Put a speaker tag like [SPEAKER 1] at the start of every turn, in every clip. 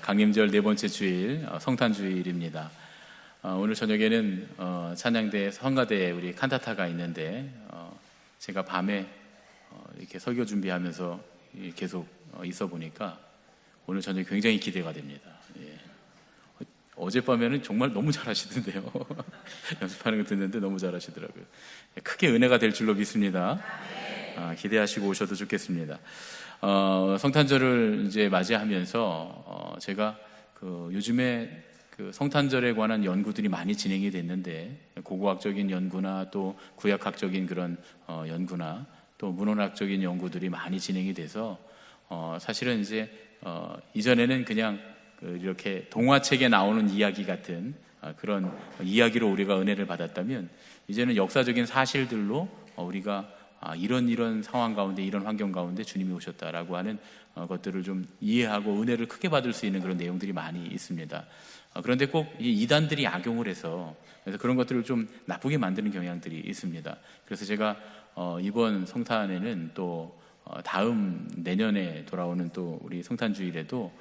[SPEAKER 1] 강림절 네 번째 주일 성탄주일입니다. 오늘 저녁에는 찬양대 성가대에 우리 칸타타가 있는데 제가 밤에 이렇게 설교 준비하면서 계속 있어 보니까 오늘 저녁 굉장히 기대가 됩니다. 어젯밤에는 정말 너무 잘하시던데요. 연습하는 거 듣는데 너무 잘하시더라고요. 크게 은혜가 될 줄로 믿습니다. 기대하시고 오셔도 좋겠습니다. 성탄절을 이제 맞이하면서 제가 요즘에 성탄절에 관한 연구들이 많이 진행이 됐는데, 고고학적인 연구나 또 구약학적인 그런 연구나 또 문헌학적인 연구들이 많이 진행이 돼서 사실은 이제 이전에는 그냥 이렇게 동화책에 나오는 이야기 같은 그런 이야기로 우리가 은혜를 받았다면, 이제는 역사적인 사실들로 우리가 이런 상황 가운데, 이런 환경 가운데 주님이 오셨다라고 하는 것들을 좀 이해하고 은혜를 크게 받을 수 있는 그런 내용들이 많이 있습니다. 그런데 꼭 이 이단들이 악용을 해서 그런 것들을 좀 나쁘게 만드는 경향들이 있습니다. 그래서 제가 이번 성탄에는 또 다음 내년에 돌아오는 또 우리 성탄주일에도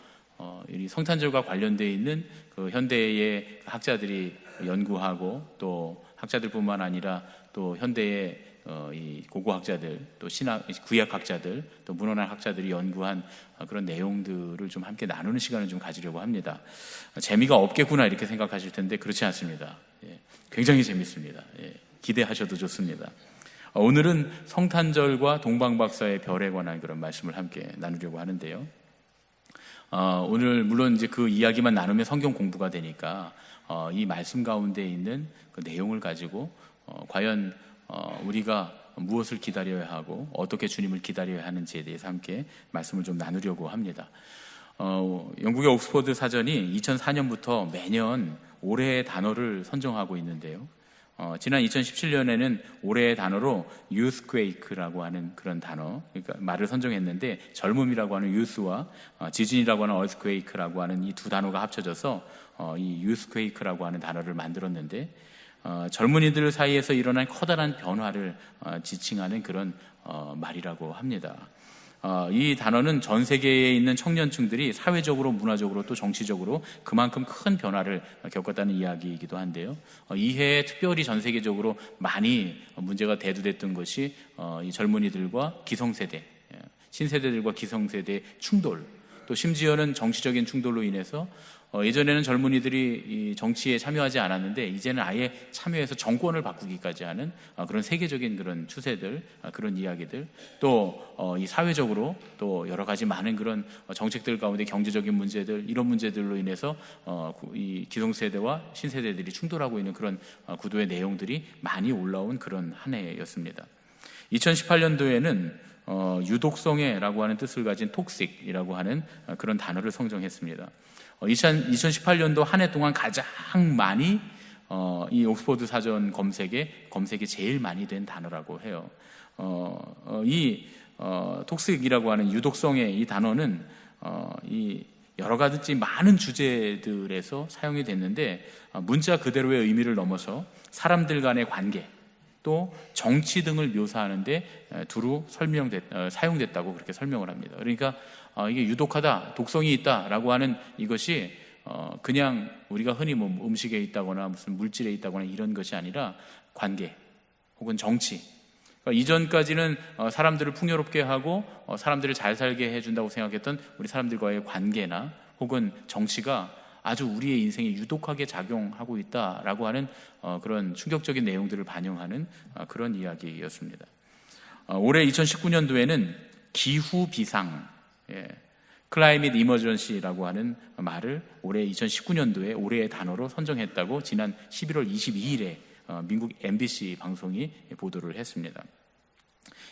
[SPEAKER 1] 이 성탄절과 관련되어 있는 그 현대의 학자들이 연구하고, 또 학자들뿐만 아니라 또 현대의 이 고고학자들, 또 신학, 구약학자들, 또 문헌학 학자들이 연구한 그런 내용들을 좀 함께 나누는 시간을 좀 가지려고 합니다. 재미가 없겠구나 이렇게 생각하실 텐데 그렇지 않습니다. 굉장히 재밌습니다. 기대하셔도 좋습니다. 오늘은 성탄절과 동방박사의 별에 관한 그런 말씀을 함께 나누려고 하는데요. 오늘 물론 이제 그 이야기만 나누면 성경 공부가 되니까 이 말씀 가운데 있는 그 내용을 가지고 과연 우리가 무엇을 기다려야 하고 어떻게 주님을 기다려야 하는지에 대해서 함께 말씀을 좀 나누려고 합니다. 영국의 옥스퍼드 사전이 2004년부터 매년 올해의 단어를 선정하고 있는데요. 지난 2017년에는 올해의 단어로 youthquake라고 하는 그런 단어, 그러니까 말을 선정했는데, 젊음이라고 하는 youth와 지진이라고 하는 earthquake라고 하는 이 두 단어가 합쳐져서 이 youthquake라고 하는 단어를 만들었는데, 젊은이들 사이에서 일어난 커다란 변화를 지칭하는 그런 말이라고 합니다. 이 단어는 전 세계에 있는 청년층들이 사회적으로, 문화적으로, 또 정치적으로 그만큼 큰 변화를 겪었다는 이야기이기도 한데요. 이 해에 특별히 전 세계적으로 많이 문제가 대두됐던 것이 이 젊은이들과 기성세대, 신세대들과 기성세대의 충돌, 또 심지어는 정치적인 충돌로 인해서 예전에는 젊은이들이 이 정치에 참여하지 않았는데 이제는 아예 참여해서 정권을 바꾸기까지 하는 그런 세계적인 그런 추세들, 그런 이야기들, 또 이 사회적으로 또 여러 가지 많은 그런 정책들 가운데 경제적인 문제들, 이런 문제들로 인해서 이 기성세대와 신세대들이 충돌하고 있는 그런 구도의 내용들이 많이 올라온 그런 한 해였습니다. 2018년도에는 유독성애라고 하는 뜻을 가진 톡식이라고 하는 그런 단어를 선정했습니다. 2018년도 한 해 동안 가장 많이 이 옥스퍼드 사전 검색에 제일 많이 된 단어라고 해요. 이 톡식이라고 하는 유독성의 이 단어는 이 여러 가지 많은 주제들에서 사용이 됐는데, 문자 그대로의 의미를 넘어서 사람들 간의 관계, 또 정치 등을 묘사하는데 두루 사용됐다고 그렇게 설명을 합니다. 그러니까 이게 유독하다, 독성이 있다라고 하는 이것이 그냥 우리가 흔히 뭐 음식에 있다거나 무슨 물질에 있다거나 이런 것이 아니라 관계 혹은 정치, 그러니까 이전까지는 사람들을 풍요롭게 하고 사람들을 잘 살게 해준다고 생각했던 우리 사람들과의 관계나 혹은 정치가 아주 우리의 인생에 유독하게 작용하고 있다라고 하는 그런 충격적인 내용들을 반영하는 그런 이야기였습니다. 올해 2019년도에는 기후 비상, 클라이밋 이머전시라고 하는 말을 올해 2019년도에 올해의 단어로 선정했다고 지난 11월 22일에 미국 MBC 방송이 보도를 했습니다.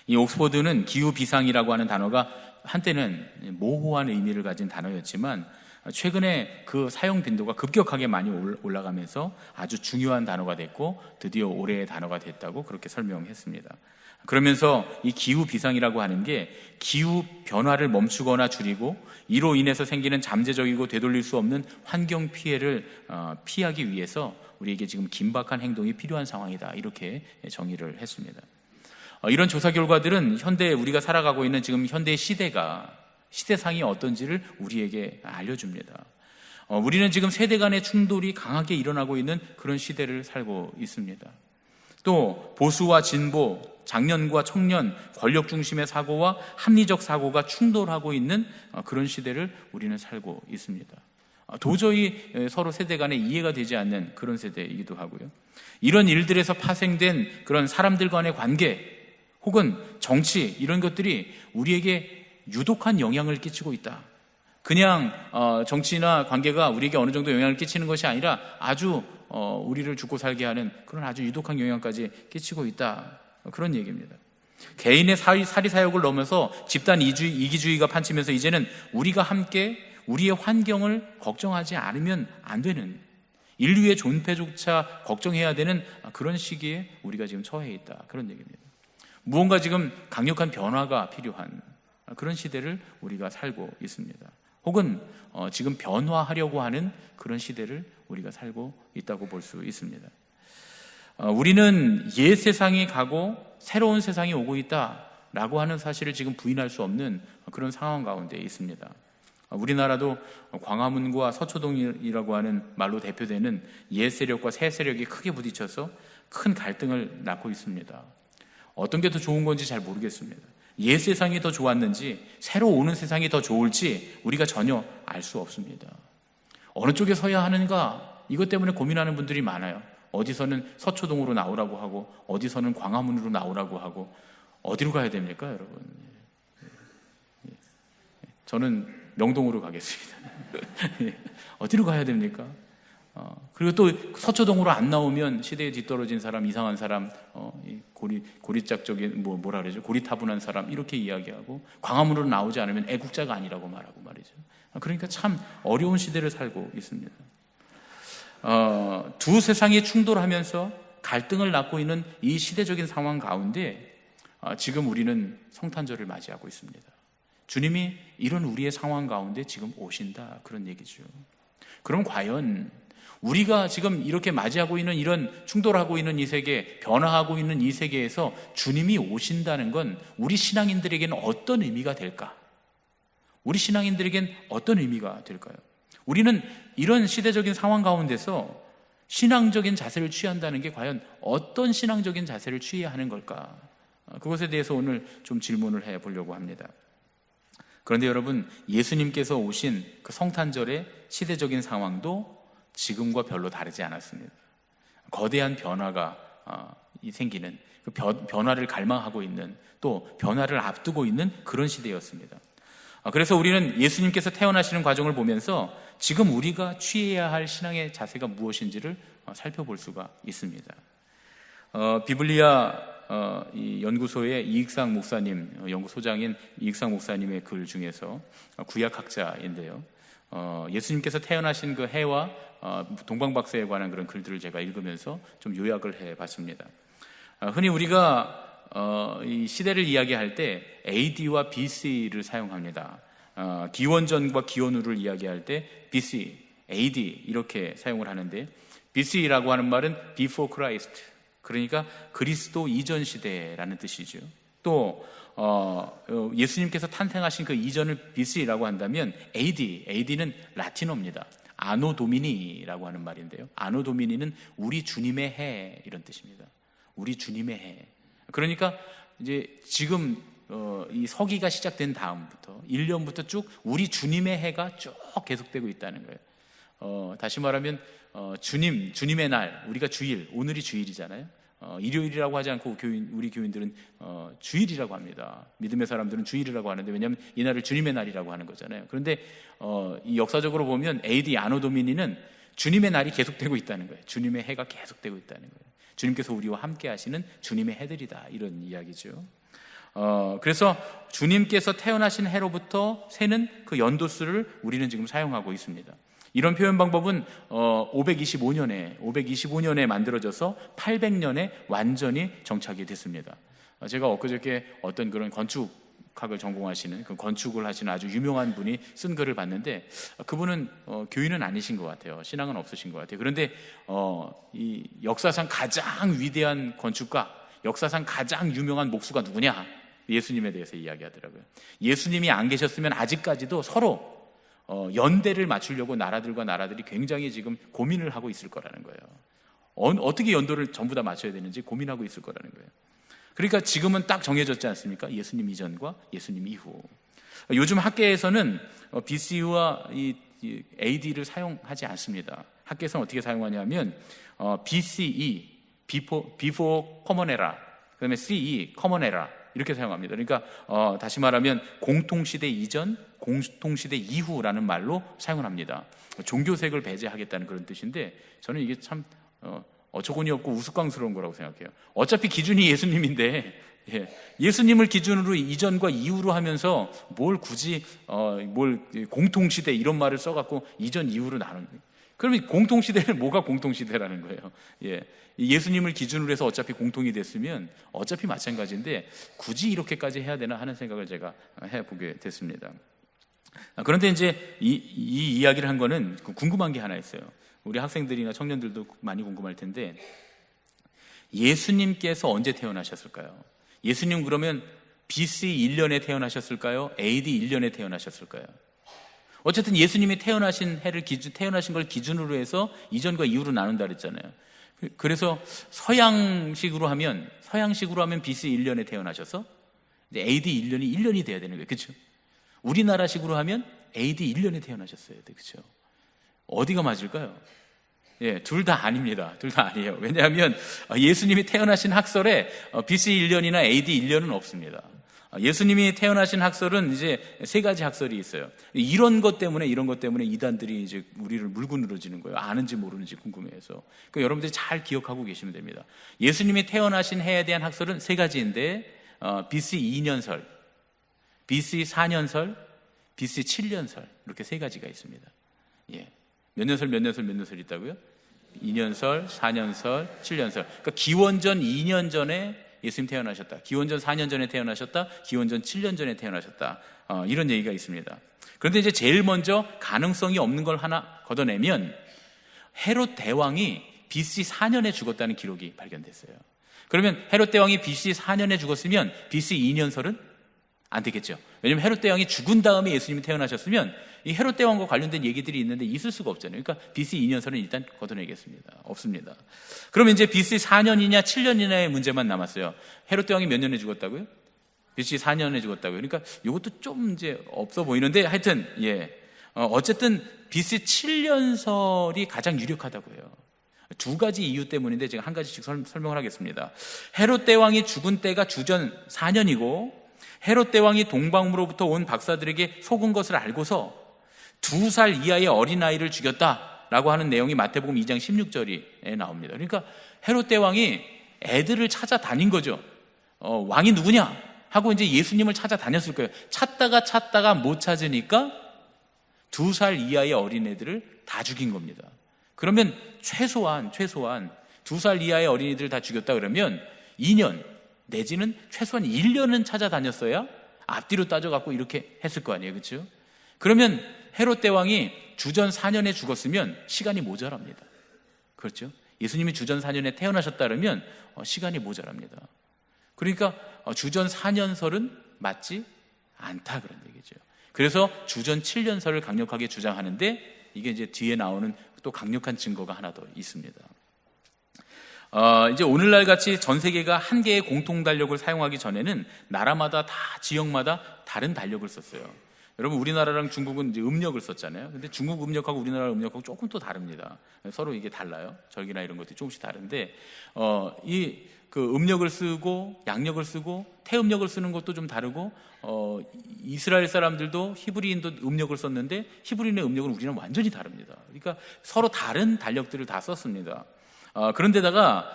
[SPEAKER 1] 이 옥스퍼드는 기후 비상이라고 하는 단어가 한때는 모호한 의미를 가진 단어였지만 최근에 그 사용 빈도가 급격하게 많이 올라가면서 아주 중요한 단어가 됐고 드디어 올해의 단어가 됐다고 그렇게 설명했습니다. 그러면서 이 기후 비상이라고 하는 게 기후 변화를 멈추거나 줄이고 이로 인해서 생기는 잠재적이고 되돌릴 수 없는 환경 피해를 피하기 위해서 우리에게 지금 긴박한 행동이 필요한 상황이다, 이렇게 정의를 했습니다. 이런 조사 결과들은 우리가 살아가고 있는 지금 현대 시대가 시대상이 어떤지를 우리에게 알려줍니다. 우리는 지금 세대 간의 충돌이 강하게 일어나고 있는 그런 시대를 살고 있습니다. 또 보수와 진보, 장년과 청년, 권력 중심의 사고와 합리적 사고가 충돌하고 있는 그런 시대를 우리는 살고 있습니다. 도저히 서로 세대 간에 이해가 되지 않는 그런 세대이기도 하고요. 이런 일들에서 파생된 그런 사람들 간의 관계 혹은 정치, 이런 것들이 우리에게 유독한 영향을 끼치고 있다. 그냥 정치나 관계가 우리에게 어느 정도 영향을 끼치는 것이 아니라 아주 우리를 죽고 살게 하는 그런 아주 유독한 영향까지 끼치고 있다, 그런 얘기입니다. 개인의 사리사욕을 넘어서 집단 이기주의가 판치면서 이제는 우리가 함께 우리의 환경을 걱정하지 않으면 안 되는, 인류의 존폐조차 걱정해야 되는 그런 시기에 우리가 지금 처해 있다, 그런 얘기입니다. 무언가 지금 강력한 변화가 필요한 그런 시대를 우리가 살고 있습니다. 혹은 지금 변화하려고 하는 그런 시대를 우리가 살고 있다고 볼 수 있습니다. 우리는 옛 세상이 가고 새로운 세상이 오고 있다라고 하는 사실을 지금 부인할 수 없는 그런 상황 가운데 있습니다. 우리나라도 광화문과 서초동이라고 하는 말로 대표되는 옛 세력과 새 세력이 크게 부딪혀서 큰 갈등을 낳고 있습니다. 어떤 게 더 좋은 건지 잘 모르겠습니다. 옛 세상이 더 좋았는지 새로 오는 세상이 더 좋을지 우리가 전혀 알 수 없습니다. 어느 쪽에 서야 하는가, 이것 때문에 고민하는 분들이 많아요. 어디서는 서초동으로 나오라고 하고 어디서는 광화문으로 나오라고 하고, 어디로 가야 됩니까, 여러분? 저는 명동으로 가겠습니다. 어디로 가야 됩니까? 그리고 또 서초동으로 안 나오면 시대에 뒤떨어진 사람, 이상한 사람, 고리짝적인 뭐라 그러죠? 고리타분한 사람, 이렇게 이야기하고, 광화문으로 나오지 않으면 애국자가 아니라고 말하고 말이죠. 그러니까 참 어려운 시대를 살고 있습니다. 두 세상이 충돌하면서 갈등을 낳고 있는 이 시대적인 상황 가운데 지금 우리는 성탄절을 맞이하고 있습니다. 주님이 이런 우리의 상황 가운데 지금 오신다, 그런 얘기죠. 그럼 과연 우리가 지금 이렇게 맞이하고 있는, 이런 충돌하고 있는 이 세계, 변화하고 있는 이 세계에서 주님이 오신다는 건 우리 신앙인들에게는 어떤 의미가 될까? 우리 신앙인들에겐 어떤 의미가 될까요? 우리는 이런 시대적인 상황 가운데서 신앙적인 자세를 취한다는 게 과연 어떤 신앙적인 자세를 취해야 하는 걸까? 그것에 대해서 오늘 좀 질문을 해보려고 합니다. 그런데 여러분, 예수님께서 오신 그 성탄절의 시대적인 상황도 지금과 별로 다르지 않았습니다. 거대한 변화가 생기는, 그 변화를 갈망하고 있는, 또 변화를 앞두고 있는 그런 시대였습니다. 그래서 우리는 예수님께서 태어나시는 과정을 보면서 지금 우리가 취해야 할 신앙의 자세가 무엇인지를 살펴볼 수가 있습니다. 비블리아 이 연구소의 이익상 목사님, 연구소장인 이익상 목사님의 글 중에서, 구약학자인데요, 예수님께서 태어나신 그 해와 동방박사에 관한 그런 글들을 제가 읽으면서 좀 요약을 해봤습니다. 흔히 우리가 이 시대를 이야기할 때 AD와 BC를 사용합니다. 기원전과 기원후를 이야기할 때 BC, AD 이렇게 사용을 하는데, BC라고 하는 말은 Before Christ, 그러니까 그리스도 이전 시대라는 뜻이죠. 또 예수님께서 탄생하신 그 이전을 BC라고 한다면 AD는 라틴어입니다. 아노 도미니라고 하는 말인데요, 아노 도미니는 우리 주님의 해, 이런 뜻입니다. 우리 주님의 해. 그러니까 이제 지금 이 서기가 시작된 다음부터 1년부터 쭉 우리 주님의 해가 쭉 계속되고 있다는 거예요. 다시 말하면 주님의 날, 우리가 주일, 오늘이 주일이잖아요. 일요일이라고 하지 않고 우리 교인들은 주일이라고 합니다. 믿음의 사람들은 주일이라고 하는데, 왜냐하면 이날을 주님의 날이라고 하는 거잖아요. 그런데 이 역사적으로 보면 AD 아노 도미니는 주님의 날이 계속되고 있다는 거예요. 주님의 해가 계속되고 있다는 거예요. 주님께서 우리와 함께 하시는 주님의 해들이다, 이런 이야기죠. 그래서 주님께서 태어나신 해로부터 세는 그 연도수를 우리는 지금 사용하고 있습니다. 이런 표현 방법은 525년에 만들어져서 800년에 완전히 정착이 됐습니다. 제가 엊그저께 어떤 그런 건축학을 전공하시는, 그 건축을 하시는 아주 유명한 분이 쓴 글을 봤는데, 그분은 교인은 아니신 것 같아요. 신앙은 없으신 것 같아요. 그런데 이 역사상 가장 위대한 건축가, 역사상 가장 유명한 목수가 누구냐? 예수님에 대해서 이야기하더라고요. 예수님이 안 계셨으면 아직까지도 서로 연대를 맞추려고 나라들과 나라들이 굉장히 지금 고민을 하고 있을 거라는 거예요. 어떻게 연도를 전부 다 맞춰야 되는지 고민하고 있을 거라는 거예요. 그러니까 지금은 딱 정해졌지 않습니까? 예수님 이전과 예수님 이후. 요즘 학계에서는 BC와 이 AD를 사용하지 않습니다. 학계에서는 어떻게 사용하냐면 BCE, Before Common Era, 그다음에 CE, Common Era 이렇게 사용합니다. 그러니까 다시 말하면 공통시대 이전, 공통시대 이후라는 말로 사용을 합니다. 종교색을 배제하겠다는 그런 뜻인데 저는 이게 참 어처구니 없고 우스꽝스러운 거라고 생각해요. 어차피 기준이 예수님인데 예수님을 기준으로 이전과 이후로 하면서 뭘 굳이 뭘 공통시대 이런 말을 써갖고 이전 이후로 나누는 거예요. 그러면 공통시대는 뭐가 공통시대라는 거예요. 예수님을 기준으로 해서 어차피 공통이 됐으면 어차피 마찬가지인데 굳이 이렇게까지 해야 되나 하는 생각을 제가 해보게 됐습니다. 그런데 이제 이 이야기를 한 거는 궁금한 게 하나 있어요. 우리 학생들이나 청년들도 많이 궁금할 텐데 예수님께서 언제 태어나셨을까요? 예수님 그러면 BC 1년에 태어나셨을까요? AD 1년에 태어나셨을까요? 어쨌든 예수님이 태어나신 걸 기준으로 해서 이전과 이후로 나눈다 그랬잖아요. 그래서 서양식으로 하면 BC 1년에 태어나셔서 AD 1년이 돼야 되는 거예요. 그렇죠? 우리나라식으로 하면 AD 1년에 태어나셨어야 돼요. 그렇죠? 어디가 맞을까요? 둘 다 아닙니다. 둘 다 아니에요. 왜냐하면 예수님이 태어나신 학설에 BC 1년이나 AD 1년은 없습니다. 예수님이 태어나신 학설은 이제 세 가지 학설이 있어요. 이런 것 때문에 이단들이 이제 우리를 물고 늘어지는 거예요. 아는지 모르는지 궁금해해서. 그러니까 여러분들이 잘 기억하고 계시면 됩니다. 예수님이 태어나신 해에 대한 학설은 세 가지인데 BC 2년설, BC 4년설, BC 7년설 이렇게 세 가지가 있습니다. 몇 년설 있다고요? 2년설, 4년설, 7년설. 그러니까 기원전 2년 전에 예수님 태어나셨다. 기원전 4년 전에 태어나셨다. 기원전 7년 전에 태어나셨다. 이런 얘기가 있습니다. 그런데 이제 제일 먼저 가능성이 없는 걸 하나 걷어내면 헤롯 대왕이 BC 4년에 죽었다는 기록이 발견됐어요. 그러면 헤롯 대왕이 BC 4년에 죽었으면 BC 2년설은 안 되겠죠. 왜냐하면 헤롯 대왕이 죽은 다음에 예수님이 태어나셨으면 이 헤롯 대왕과 관련된 얘기들이 있는데 있을 수가 없잖아요. 그러니까 BC 2년설은 일단 걷어내겠습니다. 없습니다. 그러면 이제 BC 4년이냐 7년이냐의 문제만 남았어요. 헤롯 대왕이 몇 년에 죽었다고요? BC 4년에 죽었다고요. 그러니까 이것도 좀 이제 없어 보이는데 하여튼 어쨌든 BC 7년설이 가장 유력하다고 해요. 두 가지 이유 때문인데 제가 한 가지씩 설명을 하겠습니다. 헤롯 대왕이 죽은 때가 주전 4년이고 헤롯 대왕이 동방으로부터 온 박사들에게 속은 것을 알고서 2살 이하의 어린아이를 죽였다라고 하는 내용이 마태복음 2장 16절에 나옵니다. 그러니까 헤롯 대왕이 애들을 찾아다닌 거죠. 왕이 누구냐 하고 이제 예수님을 찾아다녔을 거예요. 찾다가 못 찾으니까 2살 이하의 어린애들을 다 죽인 겁니다. 그러면 최소한 2살 이하의 어린이들을 다 죽였다 그러면 2년 내지는 최소한 1년은 찾아다녔어야 앞뒤로 따져갖고 이렇게 했을 거 아니에요. 그렇죠? 그러면 헤롯 대왕이 주전 4년에 죽었으면 시간이 모자랍니다. 그렇죠? 예수님이 주전 4년에 태어나셨다 그러면 시간이 모자랍니다. 그러니까 주전 4년설은 맞지 않다 그런 얘기죠. 그래서 주전 7년설을 강력하게 주장하는데 이게 이제 뒤에 나오는 또 강력한 증거가 하나 더 있습니다. 이제 오늘날 같이 전 세계가 한 개의 공통 달력을 사용하기 전에는 나라마다 다 지역마다 다른 달력을 썼어요. 여러분 우리나라랑 중국은 이제 음력을 썼잖아요. 근데 중국 음력하고 우리나라 음력하고 조금 또 다릅니다. 서로 이게 달라요. 절기나 이런 것들이 조금씩 다른데 그 음력을 쓰고 양력을 쓰고 태음력을 쓰는 것도 좀 다르고 이스라엘 사람들도 히브리인도 음력을 썼는데 히브리인의 음력은 우리랑 완전히 다릅니다. 그러니까 서로 다른 달력들을 다 썼습니다. 그런데다가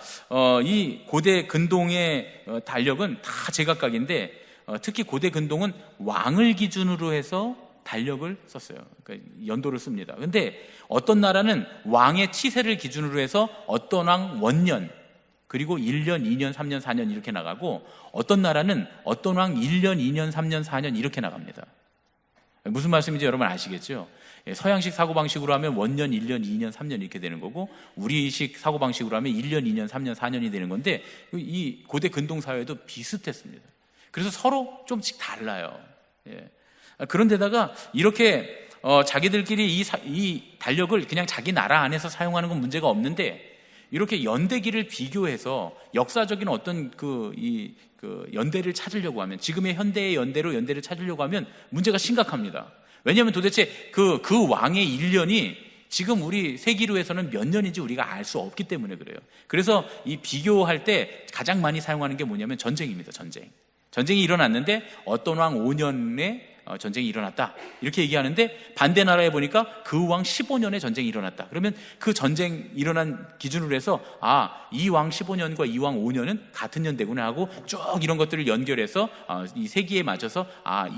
[SPEAKER 1] 이 고대 근동의 달력은 다 제각각인데 특히 고대 근동은 왕을 기준으로 해서 달력을 썼어요. 그러니까 연도를 씁니다. 근데 어떤 나라는 왕의 치세를 기준으로 해서 어떤 왕 원년 그리고 1년, 2년, 3년, 4년 이렇게 나가고 어떤 나라는 어떤 왕 1년, 2년, 3년, 4년 이렇게 나갑니다. 무슨 말씀인지 여러분 아시겠죠? 서양식 사고방식으로 하면 원년, 1년, 2년, 3년 이렇게 되는 거고 우리식 사고방식으로 하면 1년, 2년, 3년, 4년이 되는 건데 이 고대 근동 사회도 비슷했습니다. 그래서 서로 좀씩 달라요. 예. 그런데다가 이렇게 자기들끼리 이 달력을 그냥 자기 나라 안에서 사용하는 건 문제가 없는데, 이렇게 연대기를 비교해서 역사적인 어떤 그 연대를 찾으려고 하면, 지금의 현대의 연대를 찾으려고 하면 문제가 심각합니다. 왜냐하면 도대체 그 왕의 1년이 지금 우리 세기로에서는 몇 년인지 우리가 알 수 없기 때문에 그래요. 그래서 이 비교할 때 가장 많이 사용하는 게 뭐냐면 전쟁입니다. 전쟁이 일어났는데 어떤 왕 5년에 전쟁이 일어났다, 이렇게 얘기하는데, 반대 나라에 보니까 그 왕 15년에 전쟁이 일어났다. 그러면 그 전쟁 일어난 기준으로 해서 이 왕 15년과 이 왕 5년은 같은 연대구나 하고 쭉 이런 것들을 연결해서 이 세기에 맞춰서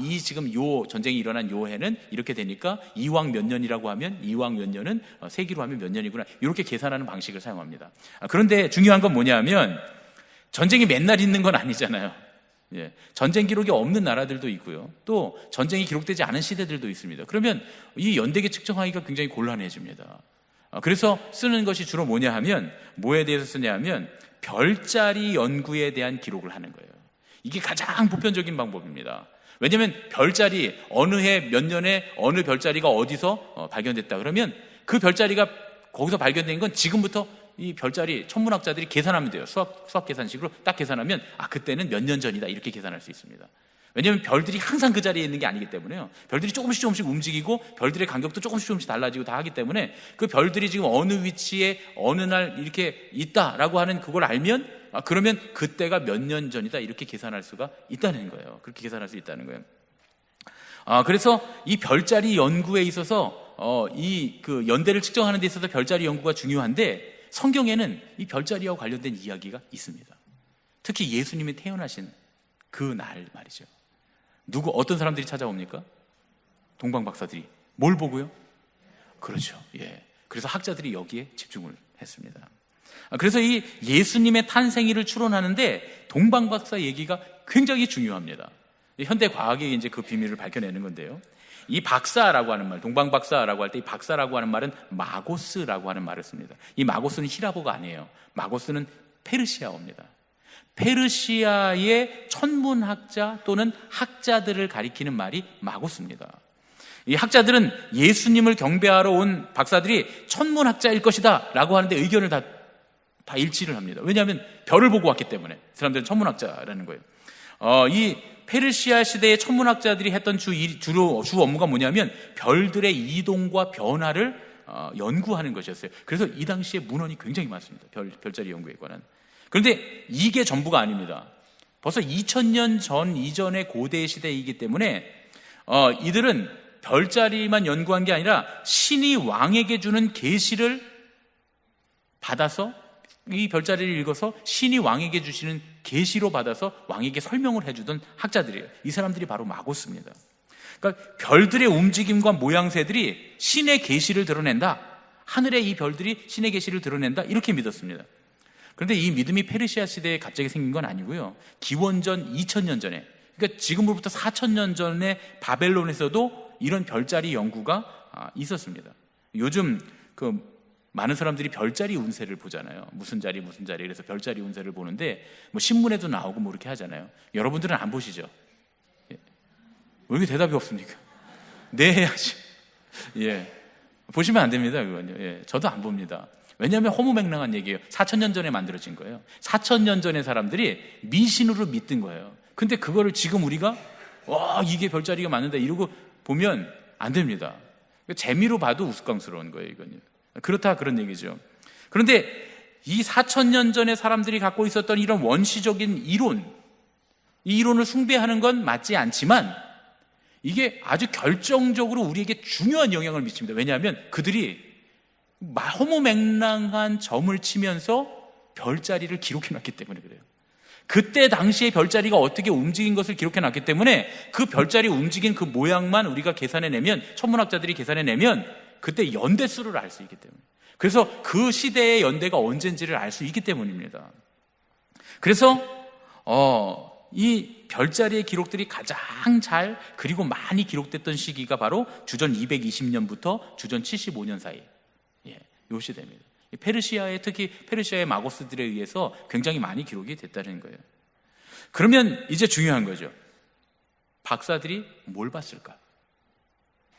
[SPEAKER 1] 이 지금 요 전쟁이 일어난 요 해는 이렇게 되니까 이 왕 몇 년이라고 하면 이 왕 몇 년은 세기로 하면 몇 년이구나, 이렇게 계산하는 방식을 사용합니다. 그런데 중요한 건 뭐냐면 전쟁이 맨날 있는 건 아니잖아요. 예, 전쟁 기록이 없는 나라들도 있고요, 또 전쟁이 기록되지 않은 시대들도 있습니다. 그러면 이 연대기 측정하기가 굉장히 곤란해집니다. 그래서 쓰는 것이 주로 뭐냐 하면, 뭐에 대해서 쓰냐 하면 별자리 연구에 대한 기록을 하는 거예요. 이게 가장 보편적인 방법입니다. 왜냐하면 별자리, 어느 해 몇 년에 어느 별자리가 어디서 발견됐다 그러면 그 별자리가 거기서 발견된 건 지금부터 이 별자리 천문학자들이 계산하면 돼요. 수학 계산식으로 딱 계산하면 그때는 몇 년 전이다, 이렇게 계산할 수 있습니다. 왜냐하면 별들이 항상 그 자리에 있는 게 아니기 때문에요. 별들이 조금씩 움직이고 별들의 간격도 조금씩 달라지고 다 하기 때문에 그 별들이 지금 어느 위치에 어느 날 이렇게 있다라고 하는 그걸 알면 그러면 그때가 몇 년 전이다, 이렇게 계산할 수가 있다는 거예요. 그렇게 계산할 수 있다는 거예요. 그래서 이 별자리 연구에 있어서 이 그 연대를 측정하는 데 있어서 별자리 연구가 중요한데, 성경에는 이 별자리와 관련된 이야기가 있습니다. 특히 예수님이 태어나신 그 날 말이죠. 어떤 사람들이 찾아옵니까? 동방박사들이. 뭘 보고요? 그렇죠. 예. 그래서 학자들이 여기에 집중을 했습니다. 그래서 이 예수님의 탄생일을 추론하는데 동방박사 얘기가 굉장히 중요합니다. 현대 과학이 이제 그 비밀을 밝혀내는 건데요. 이 박사라고 하는 말, 동방박사라고 할 때 이 박사라고 하는 말은 마고스라고 하는 말을 씁니다. 이 마고스는 히라보가 아니에요. 마고스는 페르시아어입니다. 페르시아의 천문학자 또는 학자들을 가리키는 말이 마고스입니다. 이 학자들은 예수님을 경배하러 온 박사들이 천문학자일 것이다 라고 하는데 의견을 다 일치를 합니다. 왜냐하면 별을 보고 왔기 때문에 사람들은 천문학자라는 거예요. 이 페르시아 시대의 천문학자들이 했던 주 업무가 뭐냐면 별들의 이동과 변화를 연구하는 것이었어요. 그래서 이 당시에 문헌이 굉장히 많습니다. 별자리 연구에 관한. 그런데 이게 전부가 아닙니다. 벌써 2000년 전 이전의 고대 시대이기 때문에 이들은 별자리만 연구한 게 아니라 신이 왕에게 주는 계시를 받아서, 이 별자리를 읽어서 신이 왕에게 주시는 계시로 받아서 왕에게 설명을 해주던 학자들이에요. 이 사람들이 바로 마고스입니다. 그러니까 별들의 움직임과 모양새들이 신의 계시를 드러낸다, 하늘의 이 별들이 신의 계시를 드러낸다, 이렇게 믿었습니다. 그런데 이 믿음이 페르시아 시대에 갑자기 생긴 건 아니고요, 기원전 2000년 전에, 그러니까 지금으로부터 4000년 전에 바벨론에서도 이런 별자리 연구가 있었습니다. 요즘 많은 사람들이 별자리 운세를 보잖아요. 무슨 자리 그래서 별자리 운세를 보는데 뭐 신문에도 나오고 뭐 이렇게 하잖아요. 여러분들은 안 보시죠? 왜 이렇게 대답이 없습니까? 네 해야지. 예, 보시면 안 됩니다. 그건요. 예, 저도 안 봅니다. 왜냐하면 허무맹랑한 얘기예요. 4000년 전에 만들어진 거예요. 4000년 전에 사람들이 미신으로 믿던 거예요. 근데 그거를 지금 우리가 이게 별자리가 맞는다 이러고 보면 안 됩니다. 재미로 봐도 우스꽝스러운 거예요, 이건요. 그렇다, 그런 얘기죠. 그런데 이 4000년 전에 사람들이 갖고 있었던 이런 원시적인 이 이론을 숭배하는 건 맞지 않지만 이게 아주 결정적으로 우리에게 중요한 영향을 미칩니다. 왜냐하면 그들이 허무맹랑한 점을 치면서 별자리를 기록해놨기 때문에 그래요. 그때 당시에 별자리가 어떻게 움직인 것을 기록해놨기 때문에 그 별자리 움직인 그 모양만 우리가 계산해내면, 천문학자들이 계산해내면 그때 연대수를 알 수 있기 때문에, 그래서 그 시대의 연대가 언젠지를 알 수 있기 때문입니다. 그래서 이 별자리의 기록들이 가장 잘 그리고 많이 기록됐던 시기가 바로 주전 220년부터 주전 75년 사이, 이 시대입니다. 특히 페르시아의 마고스들에 의해서 굉장히 많이 기록이 됐다는 거예요. 그러면 이제 중요한 거죠. 박사들이 뭘 봤을까?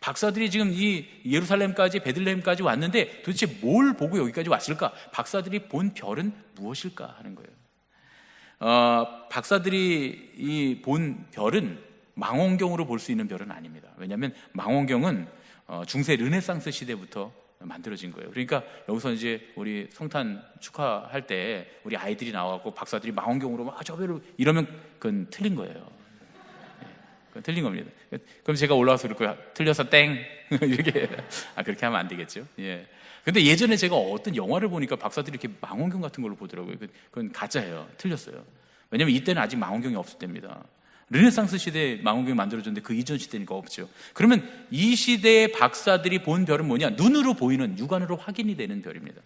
[SPEAKER 1] 박사들이 지금 이 예루살렘까지 베들레헴까지 왔는데 도대체 뭘 보고 여기까지 왔을까? 박사들이 본 별은 무엇일까 하는 거예요. 박사들이 이 본 별은 망원경으로 볼 수 있는 별은 아닙니다. 왜냐하면 망원경은 중세 르네상스 시대부터 만들어진 거예요. 그러니까 여기서 이제 우리 성탄 축하할 때 우리 아이들이 나와갖고 박사들이 망원경으로 막 저 별을 이러면 그건 틀린 거예요. 그건 틀린 겁니다. 그럼 제가 올라와서 그럴 거야. 틀려서 땡 이렇게 그렇게 하면 안 되겠죠. 예. 근데 예전에 제가 어떤 영화를 보니까 박사들이 이렇게 망원경 같은 걸로 보더라고요. 그건 가짜예요. 틀렸어요. 왜냐면 이때는 아직 망원경이 없을 때입니다. 르네상스 시대에 망원경이 만들어졌는데 그 이전 시대니까 없죠. 그러면 이 시대의 박사들이 본 별은 뭐냐? 눈으로 보이는, 육안으로 확인이 되는 별입니다.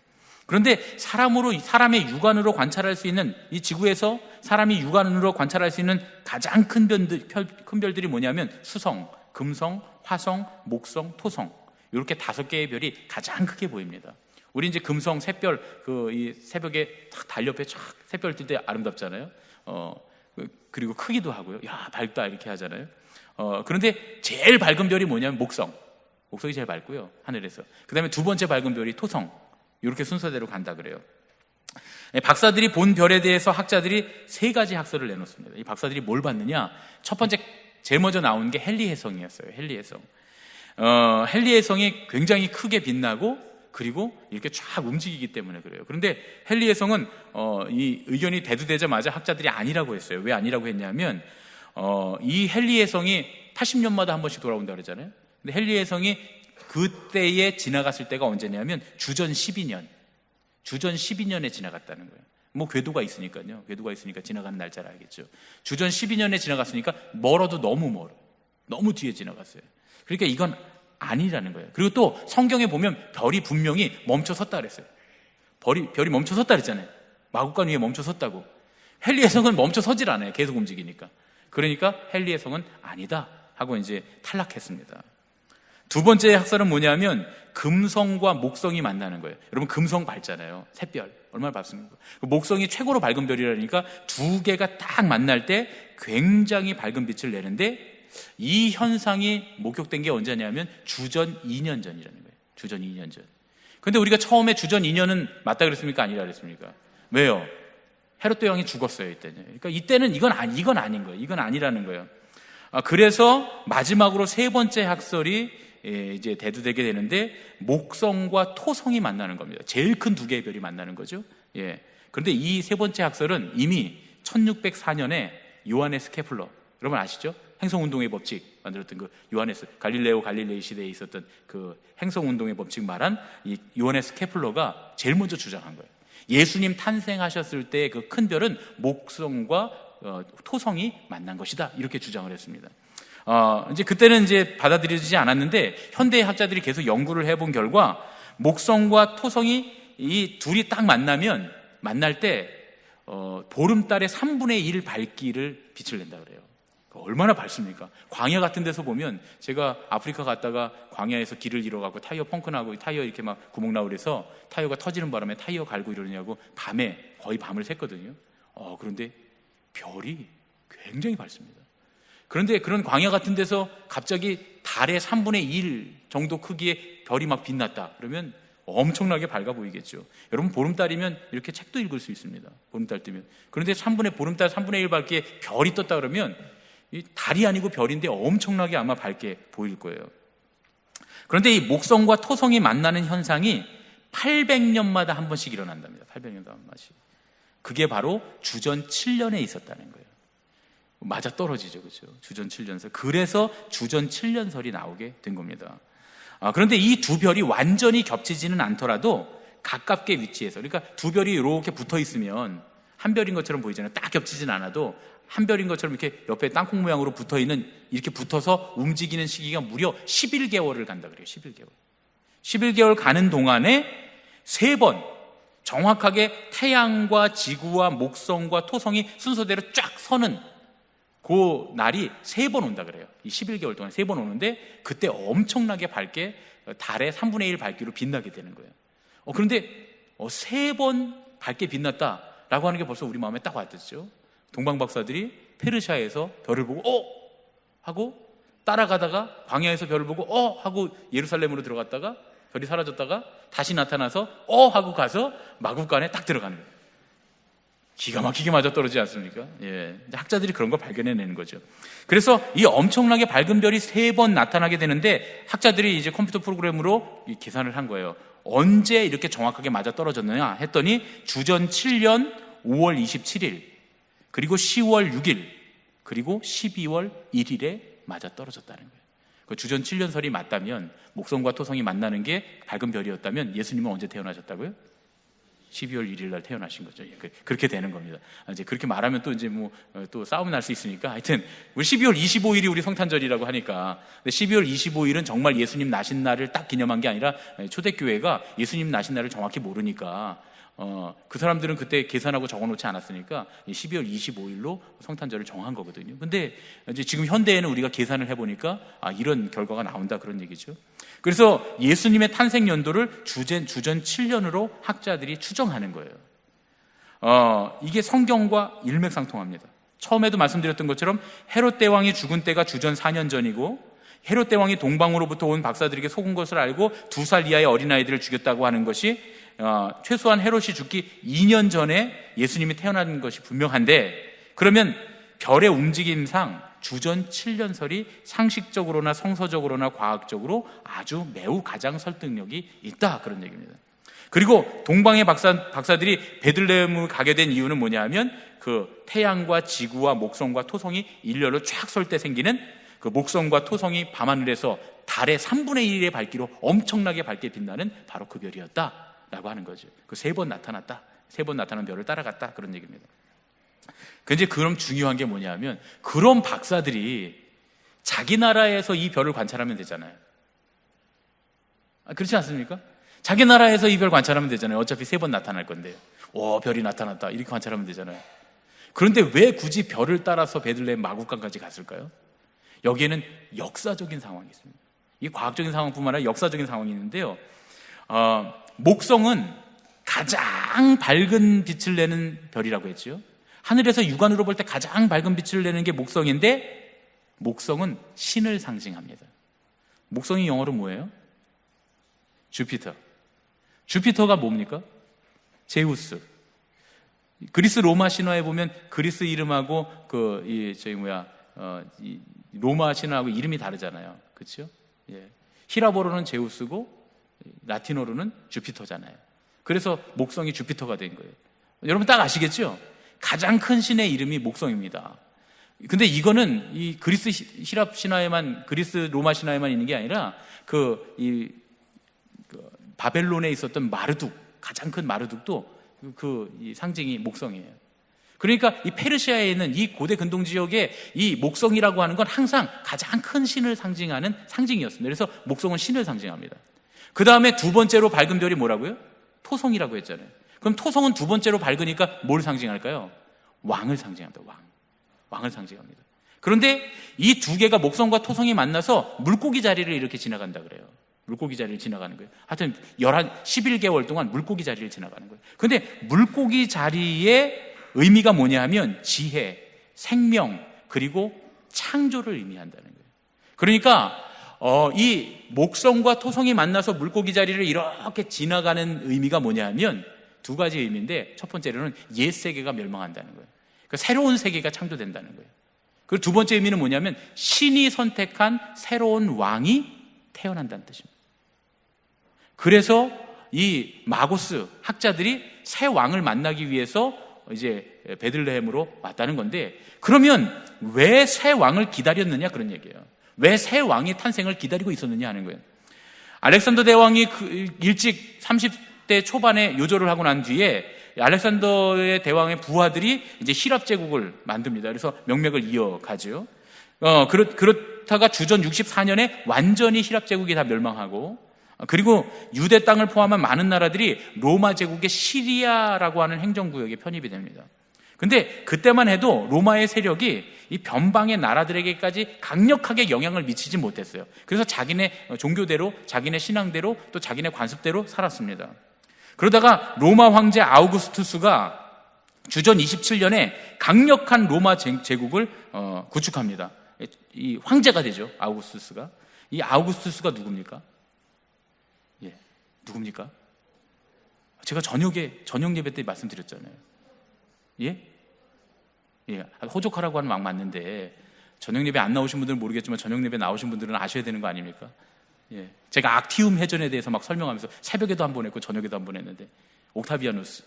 [SPEAKER 1] 그런데 사람의 육안으로 관찰할 수 있는, 이 지구에서 사람이 육안으로 관찰할 수 있는 가장 큰 별들이 뭐냐면 수성, 금성, 화성, 목성, 토성, 이렇게 5개의 별이 가장 크게 보입니다. 우리 이제 금성 샛별, 이 새벽에 탁 달옆에 쫙 샛별 뜰 때 아름답잖아요. 그리고 크기도 하고요. 야, 밝다 이렇게 하잖아요. 그런데 제일 밝은 별이 뭐냐면 목성이 제일 밝고요, 하늘에서. 그 다음에 두 번째 밝은 별이 토성, 이렇게 순서대로 간다 그래요. 박사들이 본 별에 대해서 학자들이 3가지 학설을 내놓습니다. 이 박사들이 뭘 봤느냐? 첫 번째, 제일 먼저 나온 게 헨리해성이었어요. 헨리해성. 헨리해성이 굉장히 크게 빛나고 그리고 이렇게 쫙 움직이기 때문에 그래요. 그런데 헨리해성은 이 의견이 대두되자마자 학자들이 아니라고 했어요. 왜 아니라고 했냐면 이 헨리해성이 80년마다 한 번씩 돌아온다 그러잖아요. 근데 헨리해성이 그때에 지나갔을 때가 언제냐면 주전 12년에 지나갔다는 거예요. 뭐 궤도가 있으니까요. 궤도가 있으니까 지나가는 날짜를 알겠죠. 주전 12년에 지나갔으니까 멀어도 너무 멀어. 너무 뒤에 지나갔어요. 그러니까 이건 아니라는 거예요. 그리고 또 성경에 보면 별이 분명히 멈춰섰다 그랬어요. 별이 멈춰섰다 그랬잖아요. 마구간 위에 멈춰섰다고. 헨리해성은 멈춰서질 않아요. 계속 움직이니까. 그러니까 헨리해성은 아니다 하고 이제 탈락했습니다. 두 번째 학설은 뭐냐면 금성과 목성이 만나는 거예요. 여러분 금성 밝잖아요. 샛별 얼마나 밝습니까? 목성이 최고로 밝은 별이라니까 2개가 딱 만날 때 굉장히 밝은 빛을 내는데 이 현상이 목격된 게 언제냐면 주전 2년 전이라는 거예요. 주전 2년 전. 근데 우리가 처음에 주전 2년은 맞다 그랬습니까? 아니라 그랬습니까? 왜요? 헤롯 왕이 죽었어요, 이때는. 그러니까 이때는 이건 아닌 거예요. 이건 아니라는 거예요. 그래서 마지막으로 3번째 학설이 이제 대두되게 되는데 목성과 토성이 만나는 겁니다. 제일 큰 2개의 별이 만나는 거죠. 예. 그런데 이 3번째 학설은 이미 1604년에 요하네스 케플러, 여러분 아시죠? 행성운동의 법칙 만들었던 그 요하네스, 갈릴레이 시대에 있었던 그 행성운동의 법칙 말한 이 요하네스 케플러가 제일 먼저 주장한 거예요. 예수님 탄생하셨을 때 그 큰 별은 목성과 토성이 만난 것이다, 이렇게 주장을 했습니다. 이제 그때는 이제 받아들여지지 않았는데 현대 학자들이 계속 연구를 해본 결과 목성과 토성이 이 둘이 딱 만날 때 보름달의 3분의 1 밝기를 빛을 낸다 그래요. 얼마나 밝습니까? 광야 같은 데서 보면, 제가 아프리카 갔다가 광야에서 길을 잃어가고 타이어 펑크 나고 타이어 이렇게 막 구멍 나고 그래서 타이어가 터지는 바람에 타이어 갈고 이러냐고 거의 밤을 샜거든요. 그런데 별이 굉장히 밝습니다. 그런데 그런 광야 같은 데서 갑자기 달의 3분의 1 정도 크기의 별이 막 빛났다 그러면 엄청나게 밝아 보이겠죠. 여러분 보름달이면 이렇게 책도 읽을 수 있습니다. 보름달 뜨면. 그런데 보름달 3분의 1 밝기에 별이 떴다 그러면 이 달이 아니고 별인데 엄청나게 아마 밝게 보일 거예요. 그런데 이 목성과 토성이 만나는 현상이 800년마다 한 번씩 일어난답니다. 800년마다 한 번씩. 그게 바로 주전 7년에 있었다는 거예요. 맞아 떨어지죠, 그렇죠? 주전 7년설. 그래서 주전 7년설이 나오게 된 겁니다. 그런데 이 2별이 완전히 겹치지는 않더라도 가깝게 위치해서, 그러니까 2별이 이렇게 붙어 있으면 한 별인 것처럼 보이잖아요. 딱 겹치진 않아도 한 별인 것처럼 이렇게 옆에 땅콩 모양으로 붙어 있는, 이렇게 붙어서 움직이는 시기가 무려 11개월을 간다 그래요. 11개월 가는 동안에 3번 정확하게 태양과 지구와 목성과 토성이 순서대로 쫙 서는 그 날이 3번 온다 그래요. 이 11개월 동안 3번 오는데 그때 엄청나게 밝게 달의 3분의 1 밝기로 빛나게 되는 거예요. 그런데 3번 밝게 빛났다라고 하는 게 벌써 우리 마음에 딱 와닿죠. 동방 박사들이 페르시아에서 별을 보고 하고 따라가다가 광야에서 별을 보고 하고 예루살렘으로 들어갔다가 별이 사라졌다가 다시 나타나서 하고 가서 마국간에 딱 들어가는 거예요. 기가 막히게 맞아떨어지지 않습니까? 예, 학자들이 그런 걸 발견해내는 거죠. 그래서 이 엄청나게 밝은 별이 3번 나타나게 되는데 학자들이 이제 컴퓨터 프로그램으로 계산을 한 거예요. 언제 이렇게 정확하게 맞아떨어졌느냐 했더니 주전 7년 5월 27일 그리고 10월 6일 그리고 12월 1일에 맞아떨어졌다는 거예요. 그 주전 7년설이 맞다면 목성과 토성이 만나는 게 밝은 별이었다면 예수님은 언제 태어나셨다고요? 12월 1일 날 태어나신 거죠. 그렇게 되는 겁니다. 이제 그렇게 말하면 또 이제 또 싸움이 날 수 있으니까 하여튼 우리 12월 25일이 우리 성탄절이라고 하니까 12월 25일은 정말 예수님 나신 날을 딱 기념한 게 아니라 초대교회가 예수님 나신 날을 정확히 모르니까 그 사람들은 그때 계산하고 적어놓지 않았으니까 12월 25일로 성탄절을 정한 거거든요. 근데 이제 지금 현대에는 우리가 계산을 해보니까 이런 결과가 나온다 그런 얘기죠. 그래서 예수님의 탄생 연도를 주전 7년으로 학자들이 추정하는 거예요. 이게 성경과 일맥상통합니다. 처음에도 말씀드렸던 것처럼 헤롯 대왕이 죽은 때가 주전 4년 전이고 헤롯 대왕이 동방으로부터 온 박사들에게 속은 것을 알고 2살 이하의 어린아이들을 죽였다고 하는 것이 최소한 헤롯이 죽기 2년 전에 예수님이 태어난 것이 분명한데, 그러면 별의 움직임상 주전 7년설이 상식적으로나 성서적으로나 과학적으로 아주 매우 가장 설득력이 있다 그런 얘기입니다. 그리고 동방의 박사들이 베들레헴을 가게 된 이유는 뭐냐 하면 그 태양과 지구와 목성과 토성이 일렬로 쫙 설 때 생기는 그 목성과 토성이 밤하늘에서 달의 3분의 1의 밝기로 엄청나게 밝게 빛나는 바로 그 별이었다라고 하는 거죠. 그 3번 나타났다, 3번 나타난 별을 따라갔다 그런 얘기입니다. 근데 그럼 중요한 게 뭐냐면 그런 박사들이 자기 나라에서 이 별을 관찰하면 되잖아요. 그렇지 않습니까? 자기 나라에서 이 별 관찰하면 되잖아요. 어차피 3번 나타날 건데요. 별이 나타났다 이렇게 관찰하면 되잖아요. 그런데 왜 굳이 별을 따라서 베들레헴 마국간까지 갔을까요? 여기에는 역사적인 상황이 있습니다. 이 과학적인 상황뿐만 아니라 역사적인 상황이 있는데요. 목성은 가장 밝은 빛을 내는 별이라고 했죠. 하늘에서 육안으로 볼 때 가장 밝은 빛을 내는 게 목성인데, 목성은 신을 상징합니다. 목성이 영어로 뭐예요? 주피터. 주피터가 뭡니까? 제우스. 그리스 로마 신화에 보면 그리스 이름하고 로마 신화하고 이름이 다르잖아요. 그렇죠? 예. 히라보로는 제우스고 라틴어로는 주피터잖아요. 그래서 목성이 주피터가 된 거예요. 여러분 딱 아시겠죠? 가장 큰 신의 이름이 목성입니다. 근데 이거는 이 그리스 히랍 신화에만, 그리스 로마 신화에만 있는 게 아니라 바벨론에 있었던 마르둑, 가장 큰 마르둑도 이 상징이 목성이에요. 그러니까 이 페르시아에 있는 이 고대 근동 지역에 이 목성이라고 하는 건 항상 가장 큰 신을 상징하는 상징이었습니다. 그래서 목성은 신을 상징합니다. 그 다음에 두 번째로 밝은 별이 뭐라고요? 토성이라고 했잖아요. 그럼 토성은 두 번째로 밝으니까 뭘 상징할까요? 왕을 상징합니다. 왕을 상징합니다. 그런데 이 두 개가 목성과 토성이 만나서 물고기 자리를 이렇게 지나간다 그래요. 물고기 자리를 지나가는 거예요. 하여튼 11개월 동안 물고기 자리를 지나가는 거예요. 그런데 물고기 자리의 의미가 뭐냐 하면 지혜, 생명, 그리고 창조를 의미한다는 거예요. 그러니까 이 목성과 토성이 만나서 물고기 자리를 이렇게 지나가는 의미가 뭐냐 하면 두 가지 의미인데, 첫 번째로는 옛 세계가 멸망한다는 거예요. 그러니까 새로운 세계가 창조된다는 거예요. 그리고 두 번째 의미는 뭐냐면 신이 선택한 새로운 왕이 태어난다는 뜻입니다. 그래서 이 마고스 학자들이 새 왕을 만나기 위해서 이제 베들레헴으로 왔다는 건데, 그러면 왜 새 왕을 기다렸느냐 그런 얘기예요. 왜 새 왕의 탄생을 기다리고 있었느냐 하는 거예요. 알렉산더 대왕이 일찍 30대 초반에 요절을 하고 난 뒤에 알렉산더의 대왕의 부하들이 이제 히랍 제국을 만듭니다. 그래서 명맥을 이어가죠. 그렇다가 주전 64년에 완전히 히랍 제국이 다 멸망하고, 그리고 유대 땅을 포함한 많은 나라들이 로마 제국의 시리아라고 하는 행정구역에 편입이 됩니다. 근데 그때만 해도 로마의 세력이 이 변방의 나라들에게까지 강력하게 영향을 미치지 못했어요. 그래서 자기네 종교대로, 자기네 신앙대로, 또 자기네 관습대로 살았습니다. 그러다가 로마 황제 아우구스투스가 주전 27년에 강력한 로마 제국을 구축합니다. 이 황제가 되죠. 아우구스투스가. 이 아우구스투스가 누굽니까? 예, 누굽니까? 제가 저녁 예배 때 말씀드렸잖아요. 예? 예, 호적하라고 하는 왕 맞는데 저녁 예배 안 나오신 분들은 모르겠지만 저녁 예배 나오신 분들은 아셔야 되는 거 아닙니까? 예, 제가 악티움 해전에 대해서 막 설명하면서 새벽에도 한 번 했고 저녁에도 한 번 했는데, 옥타비아누스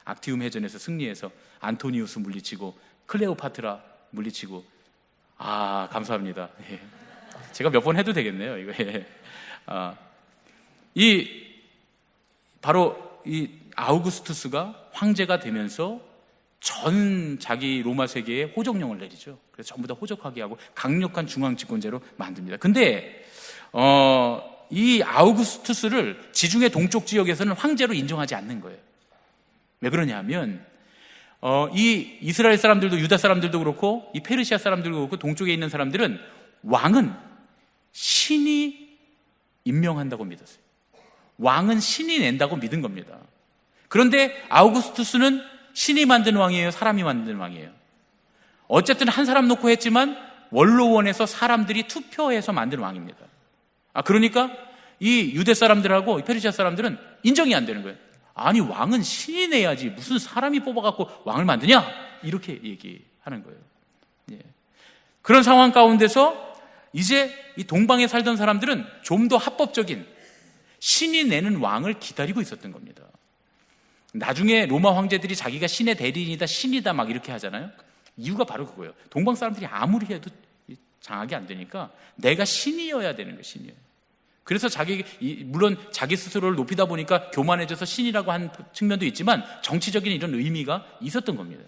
[SPEAKER 1] 악티움 해전에서 승리해서 안토니우스 물리치고 클레오파트라 물리치고, 감사합니다. 예. 제가 몇 번 해도 되겠네요, 이거. 예. 바로 이 아우구스투스가 황제가 되면서 전 자기 로마 세계에 호적령을 내리죠. 그래서 전부 다 호적하게 하고 강력한 중앙 집권제로 만듭니다. 근데 이 아우구스투스를 지중해 동쪽 지역에서는 황제로 인정하지 않는 거예요. 왜 그러냐면 이 이스라엘 사람들도, 유다 사람들도 그렇고 이 페르시아 사람들도 그렇고 동쪽에 있는 사람들은 왕은 신이 임명한다고 믿었어요. 왕은 신이 낸다고 믿은 겁니다. 그런데 아우구스투스는 신이 만든 왕이에요, 사람이 만든 왕이에요? 어쨌든 한 사람 놓고 했지만 원로원에서 사람들이 투표해서 만든 왕입니다. 그러니까 이 유대 사람들하고 이 페르시아 사람들은 인정이 안 되는 거예요. 아니, 왕은 신이 내야지 무슨 사람이 뽑아갖고 왕을 만드냐? 이렇게 얘기하는 거예요. 예. 그런 상황 가운데서 이제 이 동방에 살던 사람들은 좀 더 합법적인 신이 내는 왕을 기다리고 있었던 겁니다. 나중에 로마 황제들이 자기가 신의 대리인이다, 신이다 막 이렇게 하잖아요. 이유가 바로 그거예요. 동방 사람들이 아무리 해도 장악이 안 되니까 내가 신이어야 되는 거예요, 신이어야. 그래서 물론 자기 스스로를 높이다 보니까 교만해져서 신이라고 한 측면도 있지만 정치적인 이런 의미가 있었던 겁니다.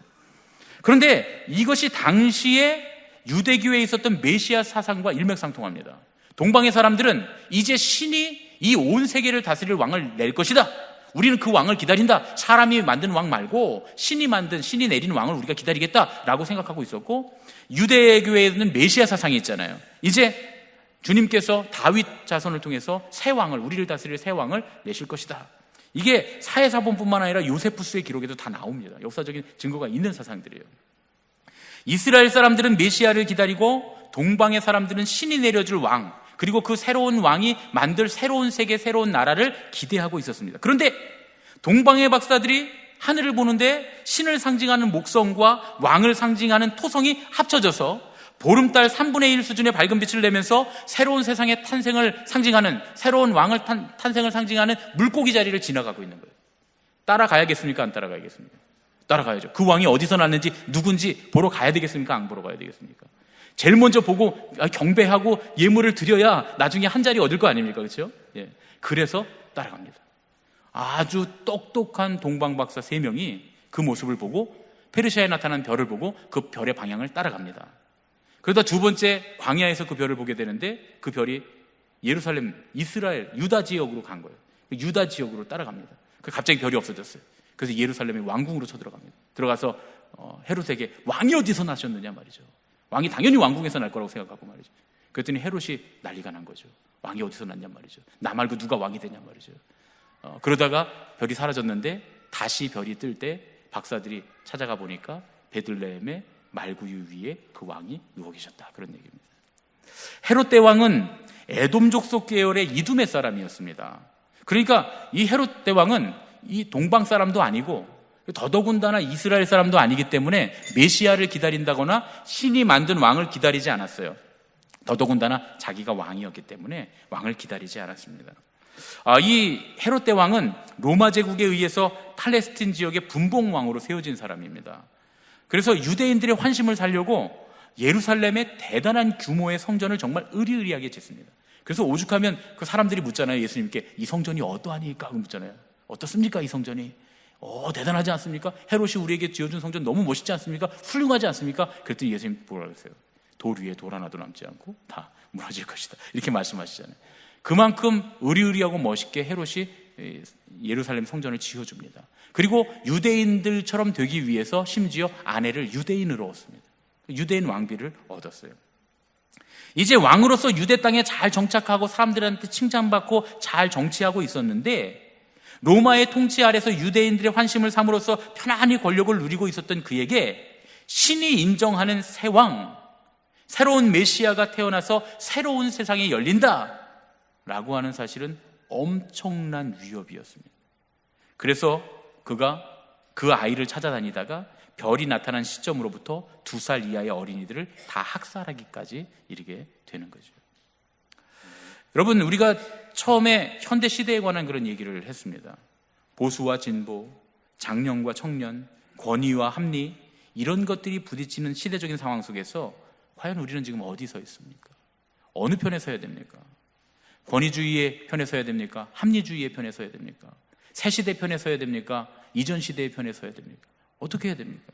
[SPEAKER 1] 그런데 이것이 당시에 유대교회에 있었던 메시아 사상과 일맥상통합니다. 동방의 사람들은 이제 신이 이 온 세계를 다스릴 왕을 낼 것이다. 우리는 그 왕을 기다린다. 사람이 만든 왕 말고 신이 내린 왕을 우리가 기다리겠다라고 생각하고 있었고, 유대교회에는 메시아 사상이 있잖아요. 이제 주님께서 다윗 자손을 통해서 새 왕을, 우리를 다스릴 새 왕을 내실 것이다. 이게 사해사본뿐만 아니라 요세푸스의 기록에도 다 나옵니다. 역사적인 증거가 있는 사상들이에요. 이스라엘 사람들은 메시아를 기다리고 동방의 사람들은 신이 내려줄 왕, 그리고 그 새로운 왕이 만들 새로운 세계, 새로운 나라를 기대하고 있었습니다. 그런데 동방의 박사들이 하늘을 보는데 신을 상징하는 목성과 왕을 상징하는 토성이 합쳐져서 보름달 3분의 1 수준의 밝은 빛을 내면서 새로운 세상의 탄생을 상징하는, 새로운 왕을 탄생을 상징하는 물고기 자리를 지나가고 있는 거예요. 따라가야겠습니까? 안 따라가야겠습니까? 따라가야죠. 그 왕이 어디서 났는지 누군지 보러 가야 되겠습니까? 안 보러 가야 되겠습니까? 제일 먼저 보고 경배하고 예물을 드려야 나중에 한 자리 얻을 거 아닙니까? 그렇죠? 예. 그래서 따라갑니다. 아주 똑똑한 동방박사 3명이 그 모습을 보고 페르시아에 나타난 별을 보고 그 별의 방향을 따라갑니다. 그러다 두 번째 광야에서 그 별을 보게 되는데 그 별이 예루살렘, 이스라엘, 유다 지역으로 간 거예요. 유다 지역으로 따라갑니다. 갑자기 별이 없어졌어요. 그래서 예루살렘의 왕궁으로 쳐들어갑니다. 들어가서 헤롯에게 왕이 어디서 나셨느냐 말이죠. 왕이 당연히 왕궁에서 날 거라고 생각하고 말이죠. 그랬더니 헤롯이 난리가 난 거죠. 왕이 어디서 났냐 말이죠. 나 말고 누가 왕이 되냐 말이죠. 그러다가 별이 사라졌는데 다시 별이 뜰 때 박사들이 찾아가 보니까 베들레헴의 말구유 위에 그 왕이 누워 계셨다. 그런 얘기입니다. 헤롯 대왕은 에돔 족속 계열의 이두메 사람이었습니다. 그러니까 이 헤롯 대왕은 이 동방 사람도 아니고 더더군다나 이스라엘 사람도 아니기 때문에 메시아를 기다린다거나 신이 만든 왕을 기다리지 않았어요. 더더군다나 자기가 왕이었기 때문에 왕을 기다리지 않았습니다. 이 헤롯 대왕은 로마 제국에 의해서 팔레스틴 지역의 분봉왕으로 세워진 사람입니다. 그래서 유대인들의 환심을 살려고 예루살렘에 대단한 규모의 성전을 정말 의리의리하게 짓습니다. 그래서 오죽하면 그 사람들이 묻잖아요. 예수님께 이 성전이 어떠하니까 묻잖아요. 어떻습니까 이 성전이? 대단하지 않습니까? 헤롯이 우리에게 지어준 성전 너무 멋있지 않습니까? 훌륭하지 않습니까? 그랬더니 예수님 뭐라고 했어요? 돌 위에 돌 하나도 남지 않고 다 무너질 것이다. 이렇게 말씀하시잖아요. 그만큼 의리의리하고 멋있게 헤롯이 예루살렘 성전을 지어줍니다. 그리고 유대인들처럼 되기 위해서 심지어 아내를 유대인으로 얻습니다. 유대인 왕비를 얻었어요. 이제 왕으로서 유대 땅에 잘 정착하고 사람들한테 칭찬받고 잘 정치하고 있었는데 로마의 통치 아래서 유대인들의 환심을 삼으로써 편안히 권력을 누리고 있었던 그에게 신이 인정하는 새 왕, 새로운 메시아가 태어나서 새로운 세상이 열린다라고 하는 사실은 엄청난 위협이었습니다. 그래서 그가 그 아이를 찾아다니다가 별이 나타난 시점으로부터 2살 이하의 어린이들을 다 학살하기까지 이르게 되는 거죠. 여러분, 우리가 처음에 현대 시대에 관한 그런 얘기를 했습니다. 보수와 진보, 장년과 청년, 권위와 합리, 이런 것들이 부딪히는 시대적인 상황 속에서 과연 우리는 지금 어디 서 있습니까? 어느 편에 서야 됩니까? 권위주의의 편에 서야 됩니까? 합리주의의 편에 서야 됩니까? 새 시대 편에 서야 됩니까? 이전 시대의 편에 서야 됩니까? 어떻게 해야 됩니까?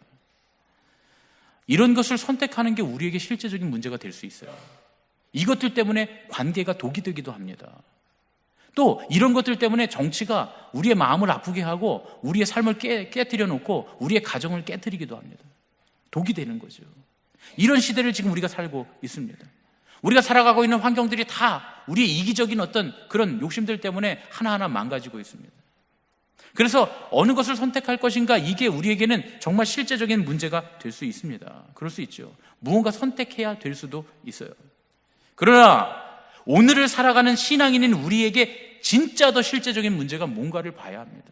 [SPEAKER 1] 이런 것을 선택하는 게 우리에게 실제적인 문제가 될 수 있어요. 이것들 때문에 관계가 독이 되기도 합니다. 또 이런 것들 때문에 정치가 우리의 마음을 아프게 하고 우리의 삶을 깨뜨려 놓고 우리의 가정을 깨뜨리기도 합니다. 독이 되는 거죠. 이런 시대를 지금 우리가 살고 있습니다. 우리가 살아가고 있는 환경들이 다 우리의 이기적인 어떤 그런 욕심들 때문에 하나하나 망가지고 있습니다. 그래서 어느 것을 선택할 것인가, 이게 우리에게는 정말 실제적인 문제가 될 수 있습니다. 그럴 수 있죠. 무언가 선택해야 될 수도 있어요. 그러나 오늘을 살아가는 신앙인인 우리에게 진짜 더 실제적인 문제가 뭔가를 봐야 합니다.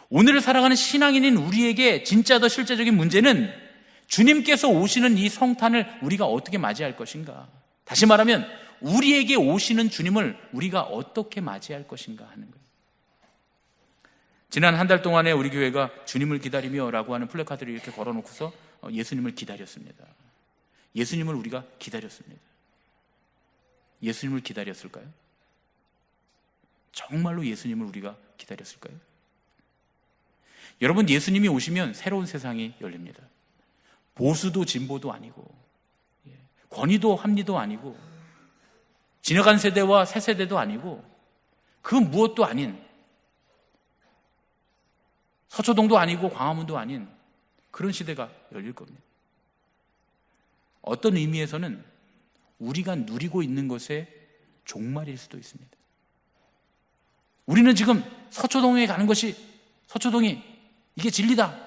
[SPEAKER 1] 오늘을 살아가는 신앙인인 우리에게 진짜 더 실제적인 문제는 주님께서 오시는 이 성탄을 우리가 어떻게 맞이할 것인가, 다시 말하면 우리에게 오시는 주님을 우리가 어떻게 맞이할 것인가 하는 거예요. 지난 한 달 동안에 우리 교회가 주님을 기다리며 라고 하는 플래카드를 이렇게 걸어놓고서 예수님을 기다렸습니다. 예수님을 우리가 기다렸습니다. 예수님을 기다렸을까요? 정말로 예수님을 우리가 기다렸을까요? 여러분, 예수님이 오시면 새로운 세상이 열립니다. 보수도 진보도 아니고, 권위도 합리도 아니고, 지나간 세대와 새 세대도 아니고, 그 무엇도 아닌, 서초동도 아니고 광화문도 아닌 그런 시대가 열릴 겁니다. 어떤 의미에서는 우리가 누리고 있는 것의 종말일 수도 있습니다. 우리는 지금 서초동에 가는 것이, 서초동이 이게 진리다,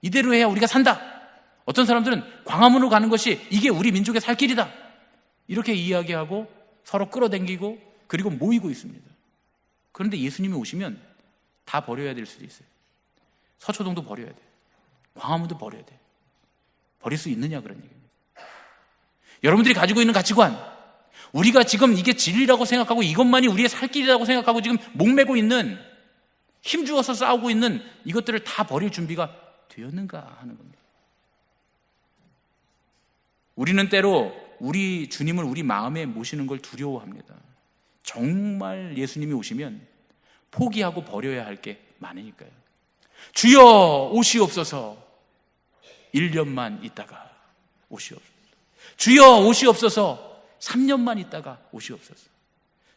[SPEAKER 1] 이대로 해야 우리가 산다. 어떤 사람들은 광화문으로 가는 것이 이게 우리 민족의 살 길이다, 이렇게 이야기하고 서로 끌어당기고 그리고 모이고 있습니다. 그런데 예수님이 오시면 다 버려야 될 수도 있어요. 서초동도 버려야 돼, 광화문도 버려야 돼. 버릴 수 있느냐, 그런 얘기입니다. 여러분들이 가지고 있는 가치관, 우리가 지금 이게 진리라고 생각하고 이것만이 우리의 살 길이라고 생각하고 지금 목매고 있는, 힘주어서 싸우고 있는 이것들을 다 버릴 준비가 되었는가 하는 겁니다. 우리는 때로 우리 주님을 우리 마음에 모시는 걸 두려워합니다. 정말 예수님이 오시면 포기하고 버려야 할 게 많으니까요. 주여 오시옵소서. 1년만 있다가 오시옵소서. 주여 오시옵소서. 3년만 있다가 오시옵소서.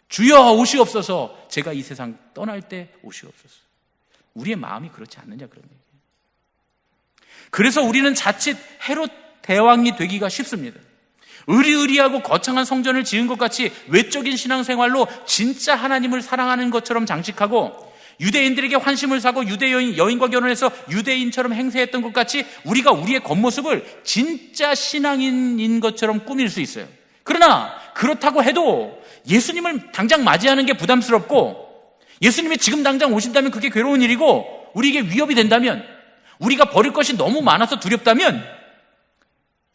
[SPEAKER 1] 주여 오시옵소서. 제가 이 세상 떠날 때 오시옵소서. 우리의 마음이 그렇지 않느냐, 그런 얘기예요. 그래서 우리는 자칫 헤롯 대왕이 되기가 쉽습니다. 의리의리하고 거창한 성전을 지은 것 같이 외적인 신앙생활로 진짜 하나님을 사랑하는 것처럼 장식하고, 유대인들에게 환심을 사고 유대 여인과 결혼해서 유대인처럼 행세했던 것 같이 우리가 우리의 겉모습을 진짜 신앙인인 것처럼 꾸밀 수 있어요. 그러나 그렇다고 해도 예수님을 당장 맞이하는 게 부담스럽고, 예수님이 지금 당장 오신다면 그게 괴로운 일이고, 우리에게 위협이 된다면, 우리가 버릴 것이 너무 많아서 두렵다면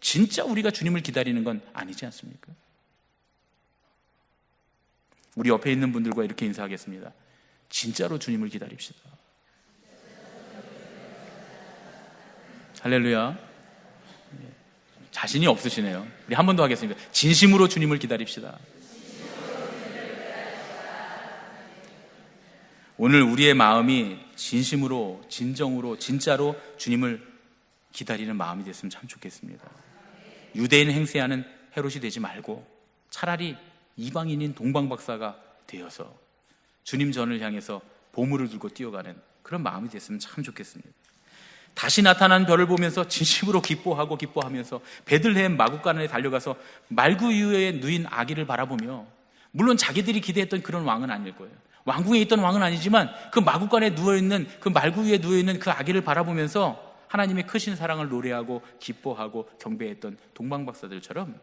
[SPEAKER 1] 진짜 우리가 주님을 기다리는 건 아니지 않습니까? 우리 옆에 있는 분들과 이렇게 인사하겠습니다. 진짜로 주님을 기다립시다. 할렐루야. 자신이 없으시네요. 우리 한 번 더 하겠습니다. 진심으로 주님을 기다립시다. 오늘 우리의 마음이 진심으로, 진정으로, 진짜로 주님을 기다리는 마음이 됐으면 참 좋겠습니다. 유대인 행세하는 헤롯이 되지 말고 차라리 이방인인 동방박사가 되어서 주님 전을 향해서 보물을 들고 뛰어가는 그런 마음이 됐으면 참 좋겠습니다. 다시 나타난 별을 보면서 진심으로 기뻐하면서 베들레헴 마구간에 달려가서 말구유에 누인 아기를 바라보며, 물론 자기들이 기대했던 그런 왕은 아닐 거예요. 왕궁에 있던 왕은 아니지만 그 마구간에 누워있는, 그 말구 위에 누워있는 그 아기를 바라보면서 하나님의 크신 사랑을 노래하고 기뻐하고 경배했던 동방박사들처럼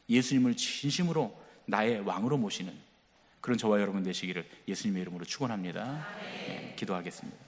[SPEAKER 1] 예수님을 진심으로 나의 왕으로 모시는 그런 저와 여러분 되시기를 예수님의 이름으로 축원합니다. 기도하겠습니다.